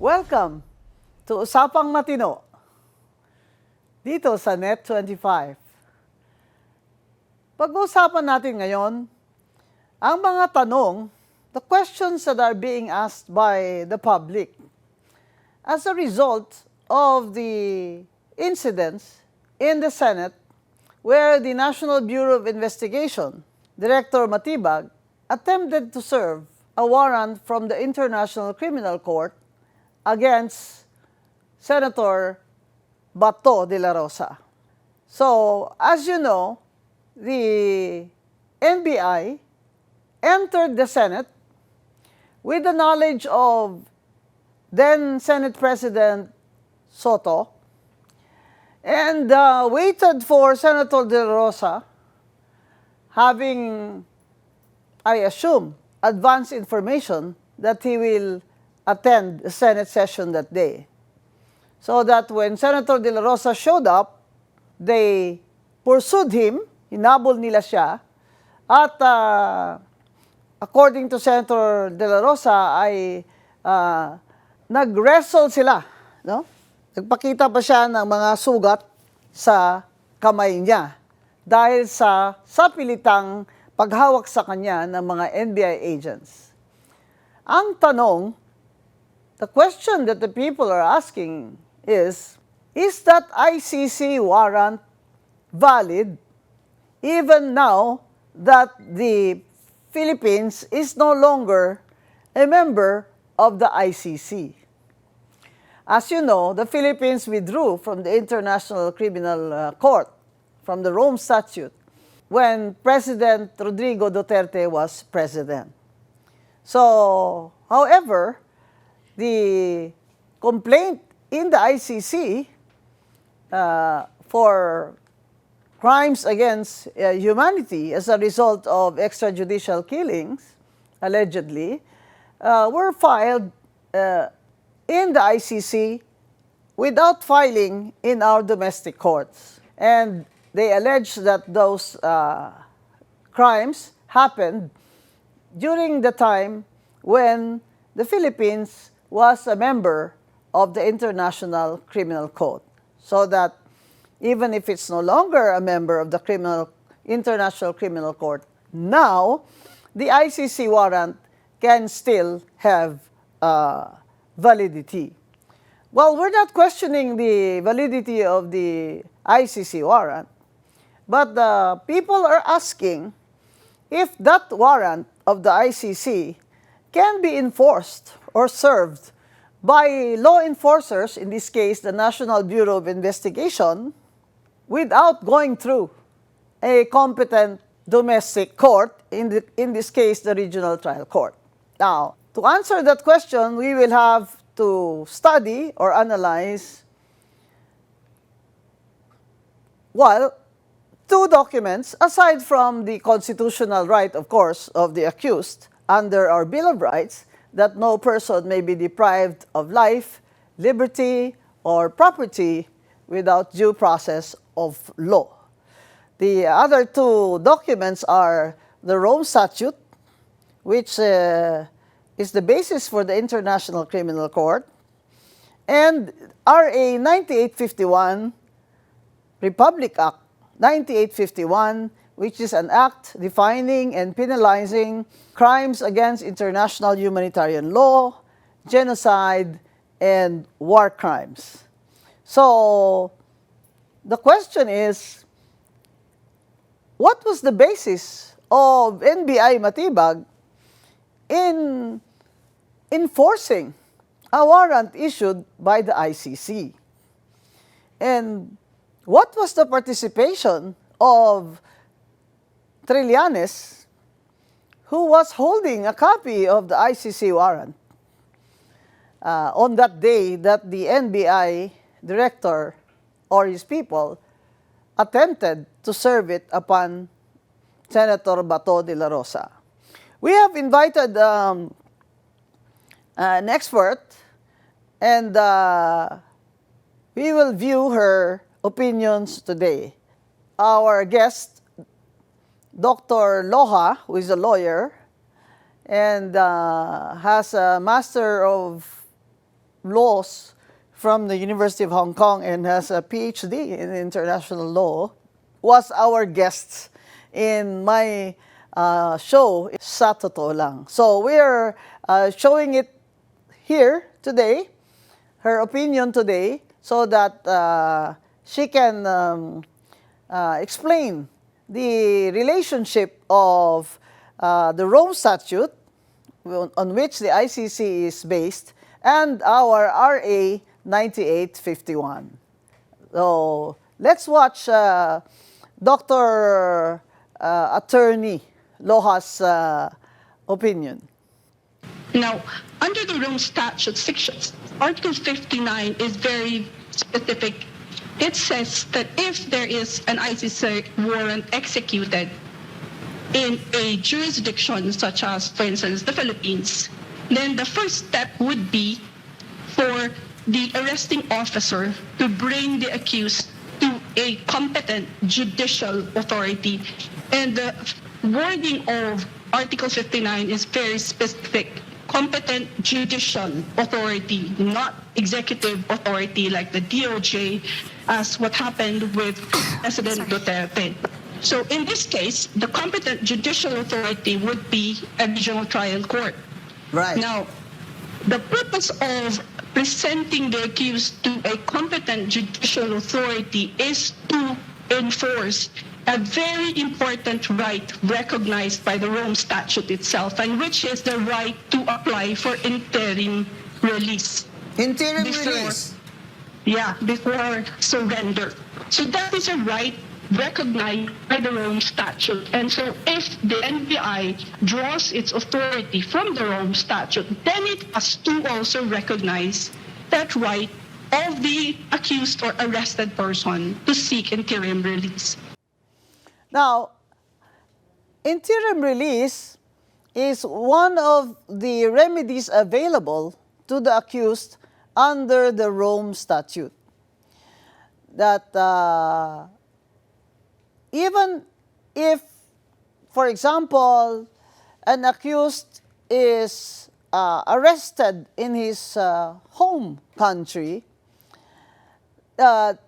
Welcome to Usapang Matino dito sa Net25. Pag-uusapan natin ngayon ang mga tanong, the questions that are being asked by the public as a result of the incidents in the Senate where the National Bureau of Investigation, Director Matibag, attempted to serve a warrant from the International Criminal Court against Senator Bato de la Rosa. So, as you know, the NBI entered the Senate with the knowledge of then Senate President Soto and waited for Senator de la Rosa, having, I assume, advance information that he will attend the Senate session that day. So that when Senator De La Rosa showed up, they pursued him, hinabol nila siya, at according to Senator De La Rosa ay nag-wrestle sila. No? Nagpakita pa siya ng mga sugat sa kamay niya dahil sa sapilitang paghawak sa kanya ng mga NBI agents. Ang tanong, the question that the people are asking is that ICC warrant valid even now that the Philippines is no longer a member of the ICC? As you know, the Philippines withdrew from the International Criminal Court, from the Rome Statute, when President Rodrigo Duterte was president. So, however, the complaint in the ICC for crimes against humanity as a result of extrajudicial killings, allegedly, were filed in the ICC without filing in our domestic courts. And they allege that those crimes happened during the time when the Philippines was a member of the International Criminal Court. So that even if it's no longer a member of the International Criminal Court, now the ICC warrant can still have validity. Well, we're not questioning the validity of the ICC warrant, but the people are asking if that warrant of the ICC can be enforced or served by law enforcers, in this case, the National Bureau of Investigation, without going through a competent domestic court, in this case, the Regional Trial Court. Now, to answer that question, we will have to study or analyze, well, two documents, aside from the constitutional right, of course, of the accused under our Bill of Rights, that no person may be deprived of life, liberty, or property without due process of law. The other two documents are the Rome Statute, which is the basis for the International Criminal Court, and RA 9851, Republic Act 9851, which is an act defining and penalizing crimes against international humanitarian law, genocide, and war crimes. So, the question is, what was the basis of NBI Matibag in enforcing a warrant issued by the ICC? And what was the participation of Trillanes, who was holding a copy of the ICC warrant on that day that the NBI director or his people attempted to serve it upon Senator Bato de la Rosa? We have invited an expert, and we will view her opinions today. Our guest, Dr. Loja, who is a lawyer and has a Master of laws from the University of Hong Kong and has a PhD in international law, was our guest in my show, Sa Totoo Lang. So we're showing it here today, her opinion today, so that she can explain the relationship of the Rome Statute, on which the ICC is based, and our RA 9851. So let's watch Dr. Attorney Loha's opinion. Now, under the Rome Statute sections, Article 59 is very specific. It says that if there is an ICC warrant executed in a jurisdiction such as, for instance, the Philippines, then the first step would be for the arresting officer to bring the accused to a competent judicial authority. And the wording of Article 59 is very specific. Competent judicial authority, not executive authority like the DOJ, as what happened with President Duterte. So in this case, the competent judicial authority would be a regional trial court. Right. Now, the purpose of presenting the accused to a competent judicial authority is to enforce a very important right recognized by the Rome Statute itself, and which is the right to apply for interim release. Interim release? Yeah, before surrender. So that is a right recognized by the Rome Statute. And so if the NBI draws its authority from the Rome Statute, then it has to also recognize that right of the accused or arrested person to seek interim release. Now, interim release is one of the remedies available to the accused under the Rome Statute. That even if, for example, an accused is arrested in his home country, the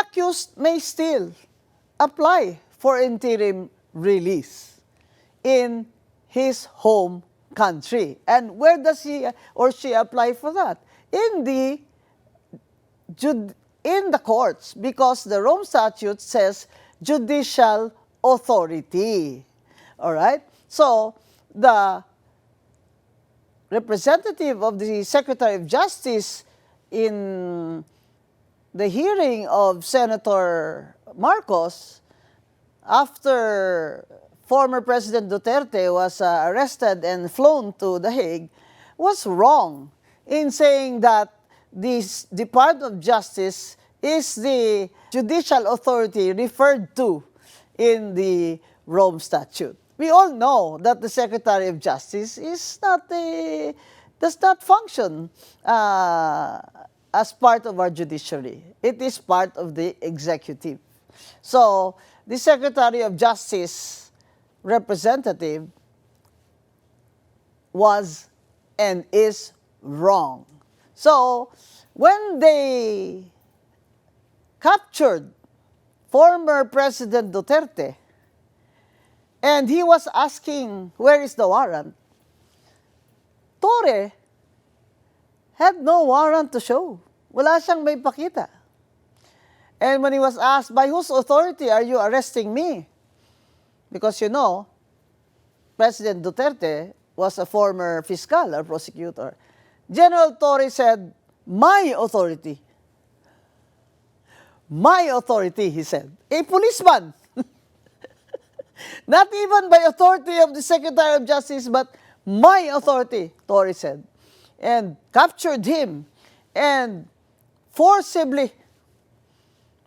accused may still apply for interim release in his home country. And where does he or she apply for that? In the courts, because the Rome Statute says judicial authority. All right? So, the representative of the Secretary of Justice in the hearing of Senator Marcos, after former President Duterte was arrested and flown to The Hague, was wrong in saying that this Department of Justice is the judicial authority referred to in the Rome Statute. We all know that the Secretary of Justice is does not function as part of our judiciary. It is part of the executive. So, the Secretary of Justice representative was and is wrong. So, when they captured former President Duterte and he was asking, where is the warrant? Torre had no warrant to show. Wala siyang may pakita. And when he was asked, by whose authority are you arresting me? Because you know, President Duterte was a former fiscal or prosecutor. General Torre said, my authority. My authority, he said. A policeman. Not even by authority of the Secretary of Justice, but my authority, Torre said. And captured him and forcibly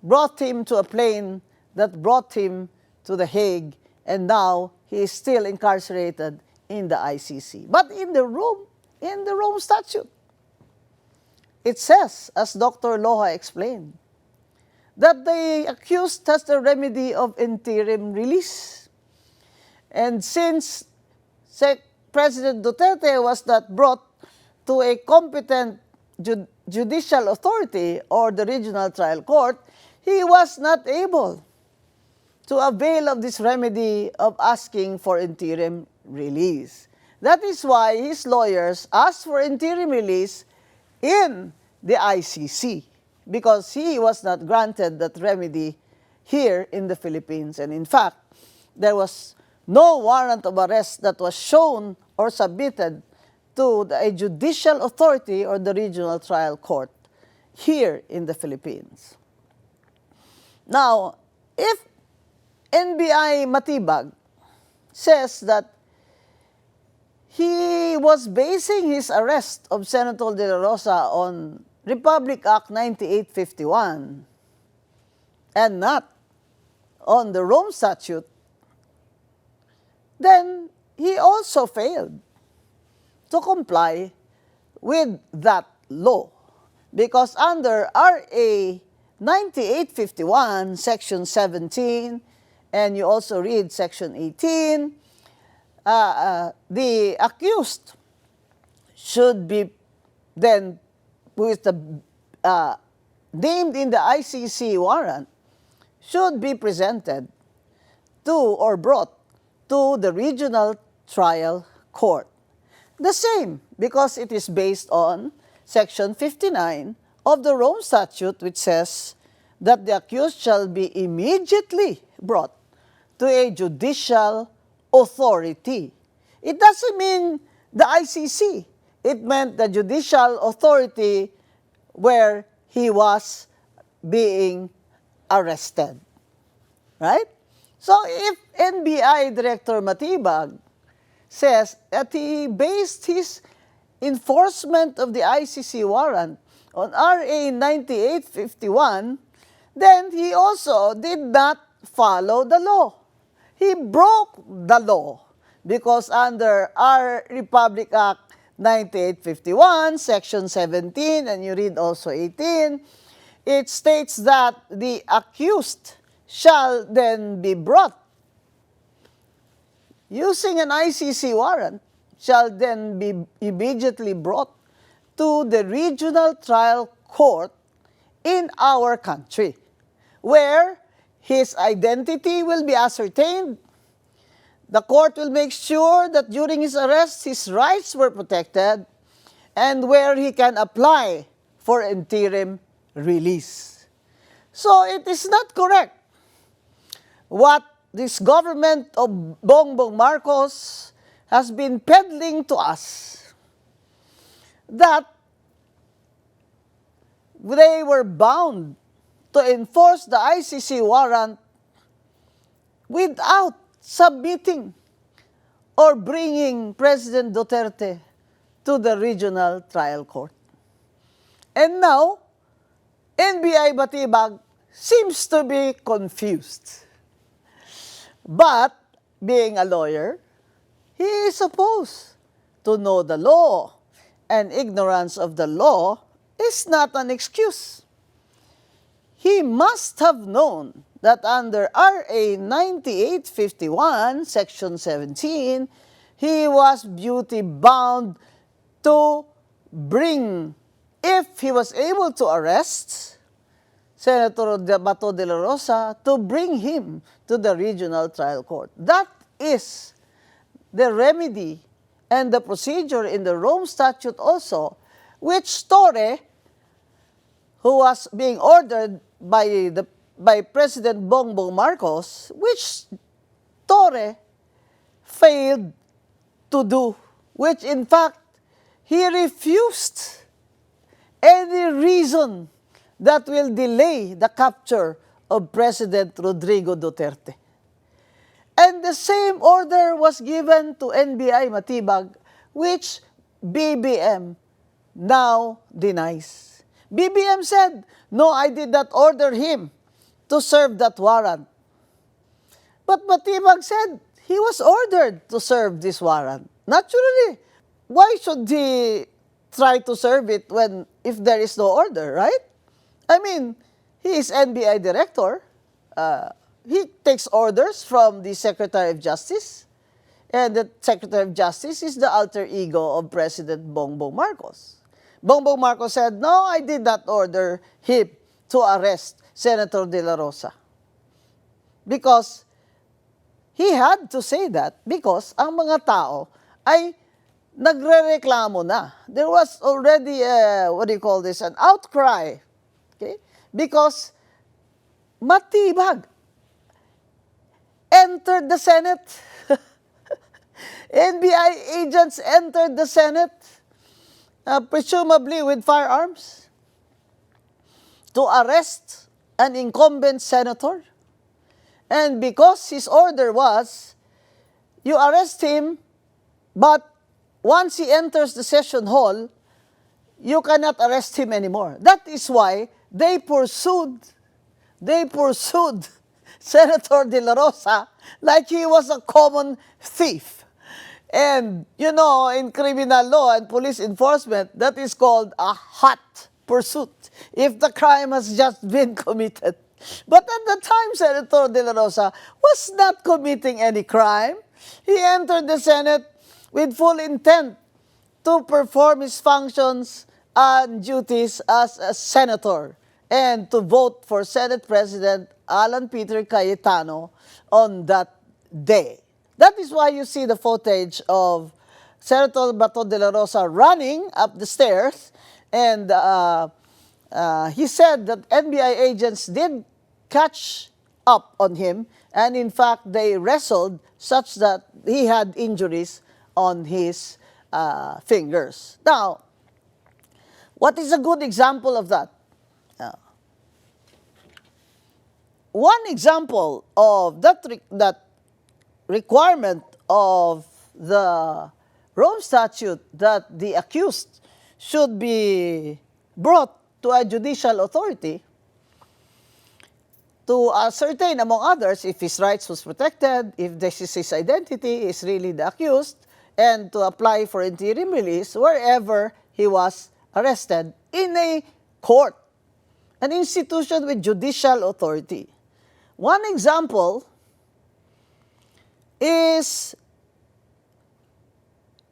brought him to a plane that brought him to The Hague, and now he is still incarcerated in the ICC. But in the Rome Statute, it says, as Dr. Loha explained, that the accused has the remedy of interim release. And since President Duterte was not brought to a competent judicial authority or the regional trial court, he was not able to avail of this remedy of asking for interim release. That is why his lawyers asked for interim release in the ICC, because he was not granted that remedy here in the Philippines. And in fact, there was no warrant of arrest that was shown or submitted to a judicial authority or the regional trial court here in the Philippines. Now, if NBI Matibag says that he was basing his arrest of Senator De La Rosa on Republic Act 9851 and not on the Rome Statute, then he also failed to comply with that law. Because under RA 9851, Section 17, and you also read Section 18, the accused should be then, who is named in the ICC warrant, should be presented to or brought to the regional trial court. The same, because it is based on Section 59 of the Rome Statute, which says that the accused shall be immediately brought to a judicial authority. It doesn't mean the ICC. It meant the judicial authority where he was being arrested. Right? So if NBI Director Matibag says that he based his enforcement of the ICC warrant on RA 9851, then he also did not follow the law. He broke the law because under our Republic Act 9851, Section 17, and you read also 18, it states that the accused shall then be brought using an ICC warrant, shall then be immediately brought to the regional trial court in our country, where his identity will be ascertained. The court will make sure that during his arrest, his rights were protected, and where he can apply for interim release. So it is not correct what this government of Bongbong Marcos has been peddling to us, that they were bound to enforce the ICC warrant without submitting or bringing President Duterte to the regional trial court. And now, NBI Matibag seems to be confused. But, being a lawyer, he is supposed to know the law, and ignorance of the law is not an excuse. He must have known that under RA 9851, Section 17, he was duty-bound to bring, if he was able to arrest Senator Bato de la Rosa, to bring him to the regional trial court. That is the remedy and the procedure in the Rome Statute also, which Torre, who was being ordered by President Bongbong Marcos, which Torre failed to do, which in fact he refused any reason that will delay the capture of President Rodrigo Duterte. And the same order was given to NBI Matibag, which BBM now denies. BBM said, no, I did not order him to serve that warrant. But Matibag said he was ordered to serve this warrant. Naturally, why should he try to serve it if there is no order, right? I mean, he is NBI director. He takes orders from the Secretary of Justice. And the Secretary of Justice is the alter ego of President Bongbong Marcos. Bongbong Marcos said, no, I did not order him to arrest Senator De La Rosa. Because he had to say that because ang mga tao ay nagrereklamo na. There was already, an outcry. Okay? Because matibag entered the Senate. NBI agents entered the Senate, presumably with firearms, to arrest an incumbent senator. And because his order was, you arrest him, but once he enters the session hall, you cannot arrest him anymore. That is why they pursued Senator De La Rosa like he was a common thief. And, you know, in criminal law and police enforcement, that is called a hot pursuit if the crime has just been committed. But at the time, Senator De La Rosa was not committing any crime. He entered the Senate with full intent to perform his functions and duties as a senator and to vote for Senate President Alan Peter Cayetano on that day. That is why you see the footage of Senator Bato de la Rosa running up the stairs, and he said that NBI agents did catch up on him, and in fact they wrestled such that he had injuries on his fingers. Now, what is a good example of that? One example of that requirement of the Rome Statute that the accused should be brought to a judicial authority to ascertain, among others, if his rights was protected, if this is his identity, is really the accused, and to apply for interim release wherever he was arrested in a court, an institution with judicial authority. One example is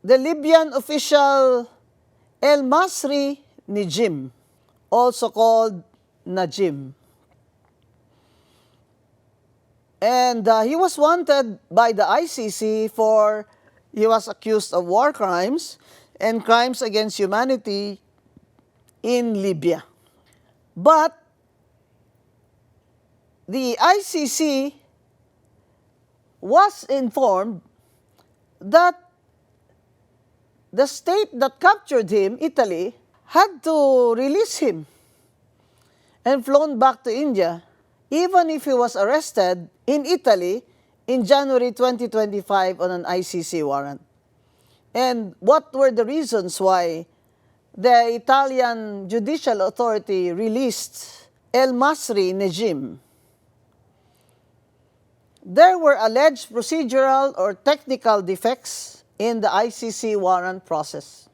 the Libyan official El Masri Najim, also called Najim. And he was wanted by the ICC he was accused of war crimes and crimes against humanity in Libya. But the ICC was informed that the state that captured him, Italy, had to release him and flown back to India, even if he was arrested in Italy in January 2025 on an ICC warrant. And what were the reasons why the Italian judicial authority released El Masri Najim? There were alleged procedural or technical defects in the ICC warrant process.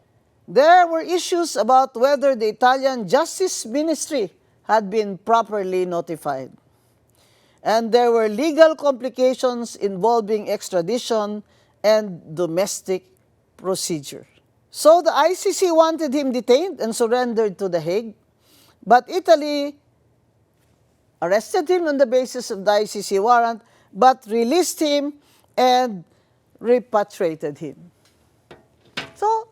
There were issues about whether the Italian Justice Ministry had been properly notified. And there were legal complications involving extradition and domestic procedure. So the ICC wanted him detained and surrendered to The Hague, but Italy arrested him on the basis of the ICC warrant, but released him and repatriated him. So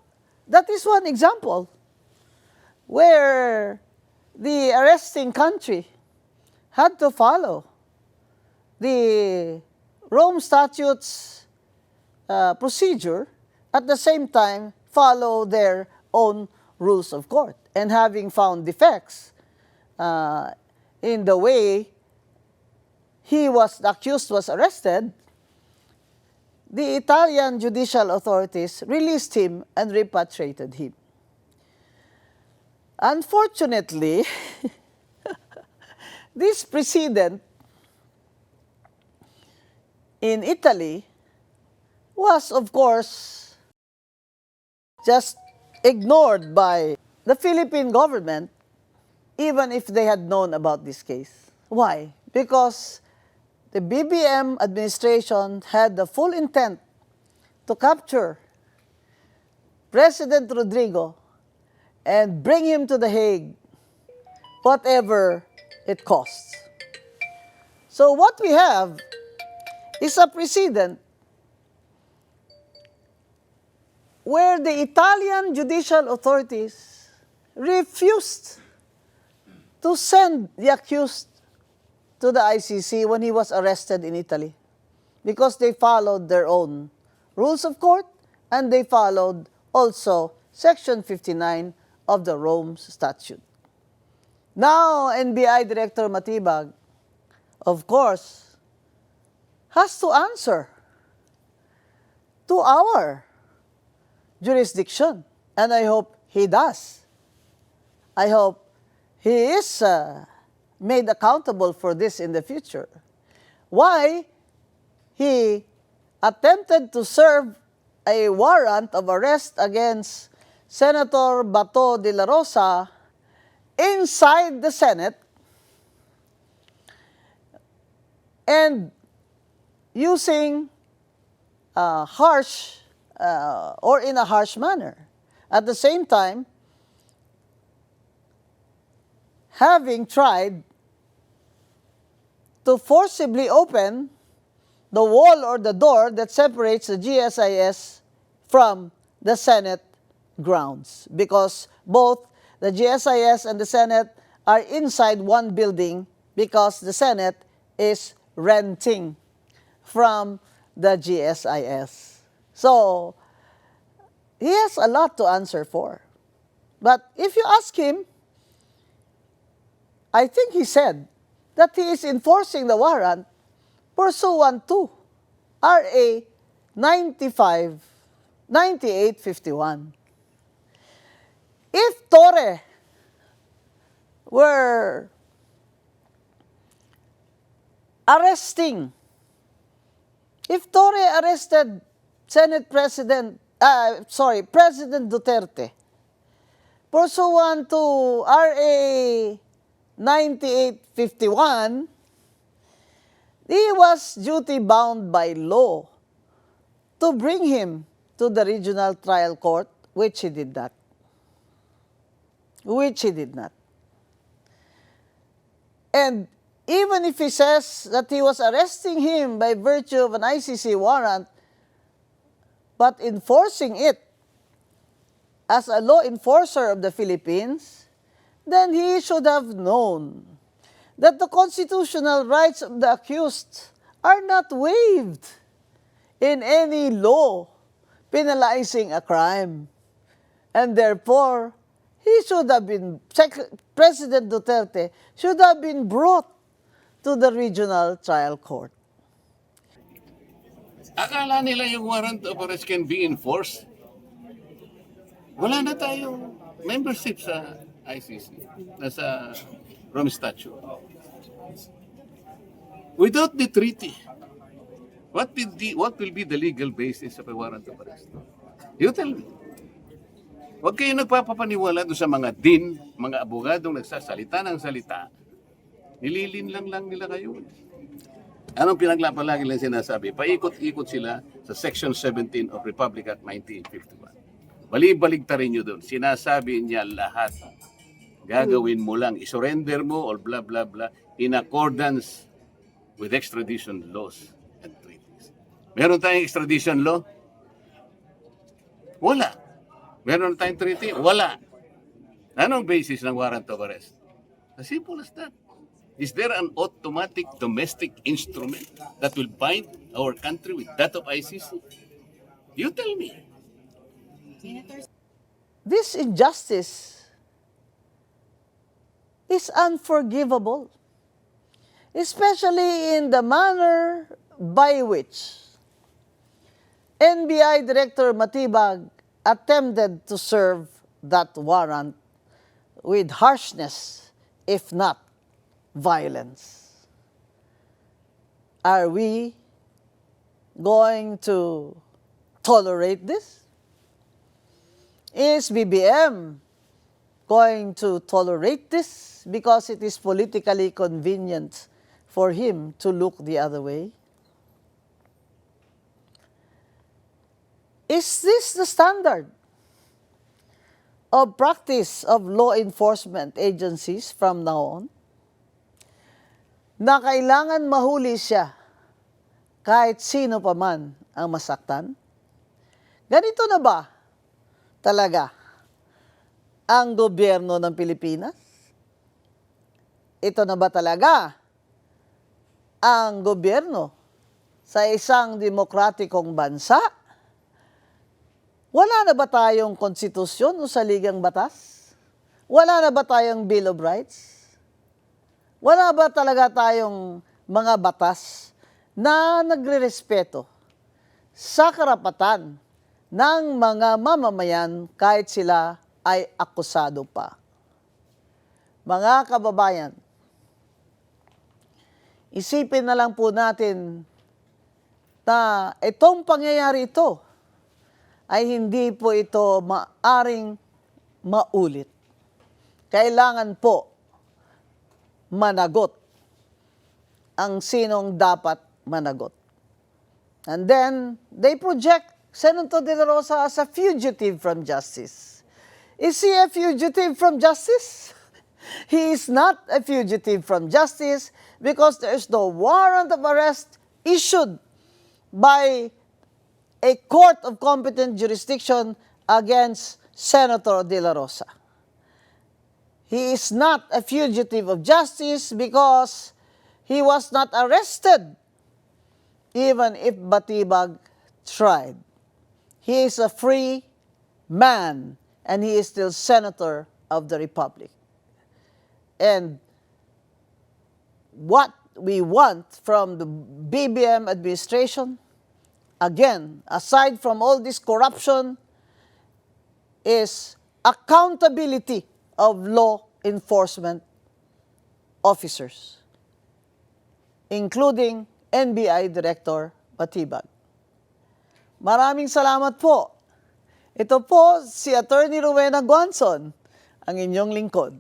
that is one example where the arresting country had to follow the Rome Statute's procedure, at the same time follow their own rules of court. And having found defects in the way the accused was arrested, the Italian judicial authorities released him and repatriated him. Unfortunately, this precedent in Italy was, of course, just ignored by the Philippine government, even if they had known about this case. Why? Because the BBM administration had the full intent to capture President Rodrigo and bring him to The Hague, whatever it costs. So what we have is a precedent where the Italian judicial authorities refused to send the accused to the ICC when he was arrested in Italy because they followed their own rules of court and they followed also Section 59 of the Rome Statute. Now, NBI Director Matibag, of course, has to answer to our jurisdiction, and I hope he does. I hope he is made accountable for this in the future. Why he attempted to serve a warrant of arrest against Senator Bato de la Rosa inside the Senate and using harsh or in a harsh manner. At the same time, having tried to forcibly open the wall or the door that separates the GSIS from the Senate grounds, because both the GSIS and the Senate are inside one building because the Senate is renting from the GSIS. So, he has a lot to answer for. But if you ask him, I think he said that he is enforcing the warrant pursuant to RA 9851. If Torre were arresting, if Torre arrested President Duterte pursuant to RA 9851, he was duty-bound by law to bring him to the regional trial court, which he did not. And even if he says that he was arresting him by virtue of an ICC warrant, but enforcing it as a law enforcer of the Philippines, then he should have known that the constitutional rights of the accused are not waived in any law penalizing a crime. And therefore, President Duterte should have been brought to the regional trial court. Akala nila yung warrant of arrest can be enforced. Wala na tayong membership sa ICC, nasa Rome Statute. Without the treaty, what will be the legal basis of a warrant of arrest? You tell me. Huwag kayo nagpapapaniwala doon sa mga mga abogadong nagsasalita ng salita. Nililin lang nila kayo. Anong pinaglapalagi lang sinasabi? Paikot-ikot sila sa Section 17 of Republic Act 1951. Bali-baligtarin nyo doon. Sinasabi niya lahat. Gagawin mo lang. Isurrender mo or blah, blah, blah in accordance with extradition laws and treaties. Meron tayong extradition law? Wala. Meron tayong treaty? Wala. Anong basis ng warrant of arrest? As simple as that. Is there an automatic domestic instrument that will bind our country with that of ICC? You tell me. This injustice is unforgivable, especially in the manner by which NBI Director Matibag attempted to serve that warrant with harshness, if not violence. Are we going to tolerate this? Is BBM going to tolerate this because it is politically convenient for him to look the other way? Is this the standard of practice of law enforcement agencies from now on na kailangan mahuli siya kahit sino pa man ang masaktan? Ganito na ba talaga ang gobyerno ng Pilipinas? Ito na ba talaga ang gobyerno sa isang demokratikong bansa? Wala na ba tayong konstitusyon o saligang batas? Wala na ba tayong Bill of Rights? Wala ba talaga tayong mga batas na nagrerespeto sa karapatan ng mga mamamayan kahit sila ay akusado pa? Mga kababayan, isipin na lang po natin na itong pangyayari ito ay hindi po ito maaring maulit. Kailangan po managot ang sinong dapat managot. And then, they project Senator De La Rosa as a fugitive from justice. Is he a fugitive from justice? He is not a fugitive from justice because there is no warrant of arrest issued by a court of competent jurisdiction against Senator De La Rosa. He is not a fugitive of justice because he was not arrested even if Batibag tried. He is a free man and he is still Senator of the Republic. And what we want from the BBM administration, again, aside from all this corruption, is accountability of law enforcement officers, including NBI Director Batibag. Maraming salamat po. Ito po si Attorney Rowena Guanzon, ang inyong lingkod.